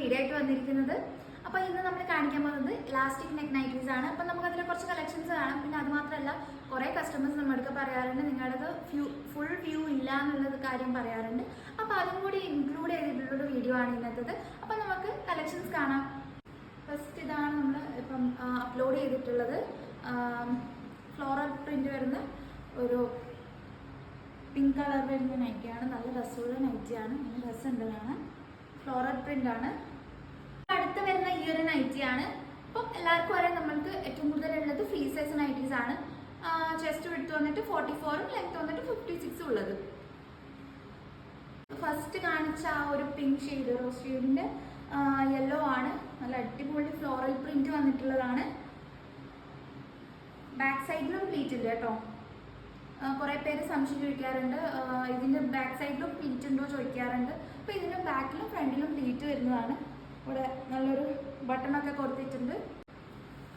Video ആയിട്ട് വന്നിരിക്കുന്നത്. അപ്പോൾ ഇന്ന് നമ്മൾ കാണിക്കാൻ പോകുന്നത് ഇലാസ്റ്റിക് നെക്ക് നൈറ്റീസ് ആണ്. അപ്പോൾ നമുക്ക് അതിൽ കുറച്ച് കളക്ഷൻസ് കാണാം. പിന്നെ അത് മാത്രമല്ല കുറേ കസ്റ്റമേഴ്സ് നമ്മുടെ പറയാറുണ്ട് നിങ്ങളുടേത് ഫുൾ വ്യൂ ഇല്ല എന്നുള്ളത് കാര്യം പറയാറുണ്ട്. അപ്പോൾ അതും കൂടി ഇൻക്ലൂഡ് ചെയ്തിട്ടുള്ളൊരു വീഡിയോ ആണ് ഇന്നത്തേത്. അപ്പോൾ നമുക്ക് കളക്ഷൻസ് കാണാം. ഫസ്റ്റ് ഇതാണ് നമ്മൾ ഇപ്പം അപ്ലോഡ് ചെയ്തിട്ടുള്ളത്. ഫ്ലോറൽ പ്രിന്റ് വരുന്ന ഒരു പിങ്ക് കളർ വരുന്ന നൈറ്റിയാണ്. നല്ല രസമുള്ള നൈറ്റിയാണ്. രസമുണ്ട് കാണാൻ. ഫ്ലോറൽ പ്രിന്റ് ആണ്. അടുത്ത് വരുന്ന ഈ ഒരു നൈറ്റിയാണ്. അപ്പം എല്ലാവർക്കും അറിയാം നമ്മൾക്ക് ഏറ്റവും കൂടുതലുള്ളത് ഫ്രീ സൈസ് നൈറ്റീസ് ആണ്. ചെസ്റ്റ് വിഡ്ത്ത് വന്നിട്ട് 44ഉം ലെങ്ത് വന്നിട്ട് 56 ഉള്ളത്. ഫസ്റ്റ് കാണിച്ച ആ ഒരു പിങ്ക് ഷെയ്ഡ് റോസ് ഷെയ്ഡിന്റെ യെല്ലോ ആണ്. നല്ല അടിപൊളി ഫ്ലോറൽ പ്രിന്റ് വന്നിട്ടുള്ളതാണ്. ബാക്ക് സൈഡിലും പ്ലീറ്റ് ഇല്ല കേട്ടോ. കുറേ പേര് സംശയം ചോദിക്കാറുണ്ട് ഇതിന്റെ ബാക്ക് സൈഡിലും പ്ലീറ്റ് ഉണ്ടോ ചോദിക്കാറുണ്ട്. അപ്പോൾ ഇതിന്റെ ബാക്കിലും ഫ്രണ്ടിലും പ്ലീറ്റ് വരുന്നതാണ്. ഇവിടെ നല്ലൊരു ബട്ടണൊക്കെ കൊടുത്തിട്ടുണ്ട്.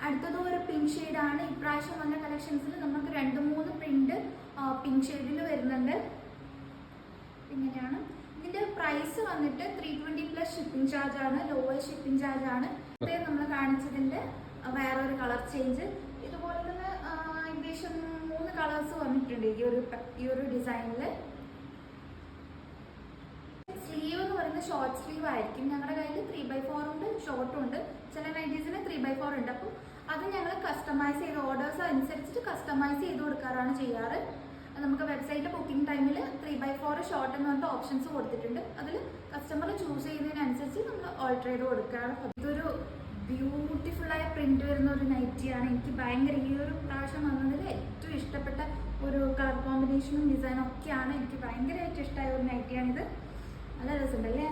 അടുത്തതും ഒരു പിങ്ക് ഷെയ്ഡാണ്. ഇപ്രാവശ്യം വന്ന കളക്ഷൻസിൽ നമുക്ക് 2-3 പ്രിന്റ് പിങ്ക് ഷെയ്ഡിൽ വരുന്നുണ്ട്. ഇങ്ങനെയാണ്. ഇതിന്റെ പ്രൈസ് വന്നിട്ട് 320+ ഷിപ്പിംഗ് ചാർജ് ആണ്. ലോവസ്റ്റ് ഷിപ്പിംഗ് ചാർജ് ആണ്. നമ്മൾ കാണിച്ചതിന്റെ വേറൊരു കളർ ചേഞ്ച്. ഇതുപോലെ തന്നെ ഏകദേശം 3 കളേഴ്സ് വന്നിട്ടുണ്ട് ഈ ഒരു ഡിസൈനിൽ. സ്ലീവ് എന്ന് പറയുന്നത് ഷോർട്ട് സ്ലീവ് ആയിരിക്കും. ഞങ്ങളുടെ കയ്യിൽ 3/4 ഉണ്ട്, ഷോർട്ടും ഉണ്ട്. ചില നൈറ്റീസിന് 3/4 ഉണ്ട്. അപ്പം അത് ഞങ്ങൾ കസ്റ്റമൈസ് ചെയ്ത് ഓർഡേഴ്സ് അനുസരിച്ചിട്ട് കസ്റ്റമൈസ് ചെയ്ത് കൊടുക്കാറാണ് ചെയ്യാറ്. നമുക്ക് വെബ്സൈറ്റിൽ ബുക്കിംഗ് ടൈമിൽ 3/4 ഷോർട്ട് എന്ന് പറഞ്ഞിട്ട് ഓപ്ഷൻസ് കൊടുത്തിട്ടുണ്ട്. അതിൽ കസ്റ്റമർ ചൂസ് ചെയ്യുന്നതിനനുസരിച്ച് നമ്മൾ ഓൾട്ടർ ചെയ്ത് കൊടുക്കുകയാണ്. ഇതൊരു ബ്യൂട്ടിഫുൾ ആയ പ്രിന്റ് വരുന്ന ഒരു നൈറ്റിയാണ്. എനിക്ക് ഭയങ്കര ഈ ഒരു പ്രാവശ്യം വന്നതിൽ ഏറ്റവും ഇഷ്ടപ്പെട്ട ഒരു കളർ കോമ്പിനേഷനും ഡിസൈനും ഒക്കെയാണ്. എനിക്ക് ഭയങ്കരമായിട്ട് ഇഷ്ടമായ ഒരു നൈറ്റിയാണിത്. നല്ല രസമുണ്ടല്ലേ.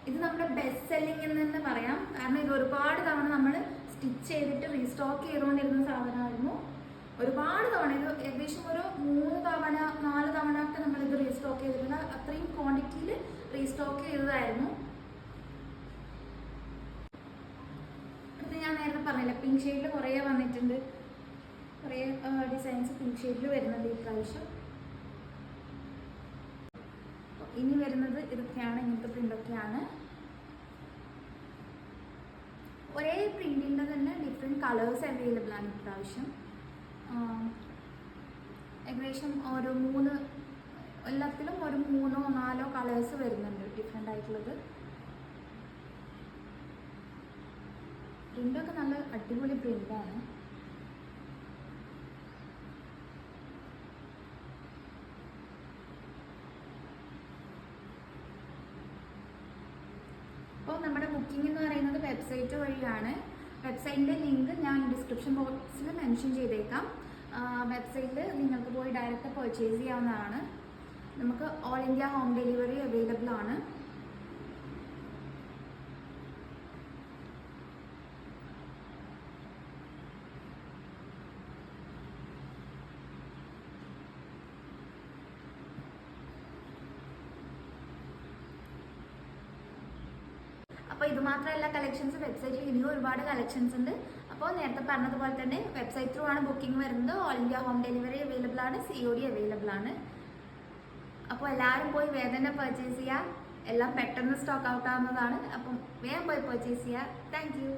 ഇത് നമ്മുടെ ബെസ്റ്റ് സെല്ലിംഗ് എന്ന് തന്നെ പറയാം. കാരണം ഇത് ഒരുപാട് തവണ നമ്മൾ സ്റ്റിച്ച് ചെയ്തിട്ട് റീസ്റ്റോക്ക് ചെയ്തുകൊണ്ടിരുന്ന സാധനമായിരുന്നു. ഒരുപാട് തവണ, ഇത് ഏകദേശം ഒരു 3 തവണ 4 തവണ ഒക്കെ നമ്മളിത് റീസ്റ്റോക്ക് ചെയ്തിട്ടുണ്ട്. അത്രയും ക്വാണ്ടിറ്റിയിൽ റീസ്റ്റോക്ക് ചെയ്തതായിരുന്നു. ഞാൻ നേരത്തെ പറഞ്ഞില്ല, പിങ്ക് ഷെയ്ഡിൽ കുറേ വന്നിട്ടുണ്ട്. കുറേ ഡിസൈൻസ് പിങ്ക് ഷെയ്ഡിൽ വരുന്നുണ്ട് ഈ പ്രാവശ്യം. ഇനി വരുന്നത് ഇതൊക്കെയാണ്. ഇങ്ങനത്തെ പ്രിൻ്റൊക്കെയാണ്. ഒരേ പ്രിൻറ്റിൻ്റെ തന്നെ ഡിഫറെൻറ്റ് കളേഴ്സ് അവൈലബിൾ ആണ് ഇപ്രാവശ്യം. ഏകദേശം എല്ലാത്തിലും ഒരു 3-4 കളേഴ്സ് വരുന്നുണ്ട് ഡിഫറെൻ്റ് ആയിട്ടുള്ളത്. പ്രിൻ്റൊക്കെ നല്ല അടിപൊളി പ്രിൻ്റാണ്. അപ്പോൾ നമ്മുടെ ബുക്കിംഗ് എന്ന് പറയുന്നത് വെബ്സൈറ്റ് വഴിയാണ്. വെബ്സൈറ്റിൻ്റെ ലിങ്ക് ഞാൻ ഡിസ്ക്രിപ്ഷൻ ബോക്സിൽ മെൻഷൻ ചെയ്തേക്കാം. വെബ്സൈറ്റിൽ നിങ്ങൾക്ക് പോയി ഡയറക്റ്റ് പർച്ചേസ് ചെയ്യാവുന്നതാണ്. നമുക്ക് all India home delivery available ആണ്. അപ്പോൾ ഇത് മാത്രമല്ല കളക്ഷൻസ്, വെബ്സൈറ്റിൽ ഇനിയും ഒരുപാട് കളക്ഷൻസ് ഉണ്ട്. അപ്പോൾ നേരത്തെ പറഞ്ഞതുപോലെ തന്നെ വെബ്സൈറ്റ് ത്രൂ ആണ് ബുക്കിംഗ് വരുന്നത്. All India home delivery available ആണ്. COD അവൈലബിൾ ആണ്. അപ്പോൾ എല്ലാവരും പോയി വേഗം പർച്ചേസ് ചെയ്യുക. എല്ലാം പെട്ടെന്ന് സ്റ്റോക്ക് ഔട്ട് ആവുന്നതാണ്. അപ്പം വേഗം പോയി പർച്ചേസ് ചെയ്യുക. Thank you.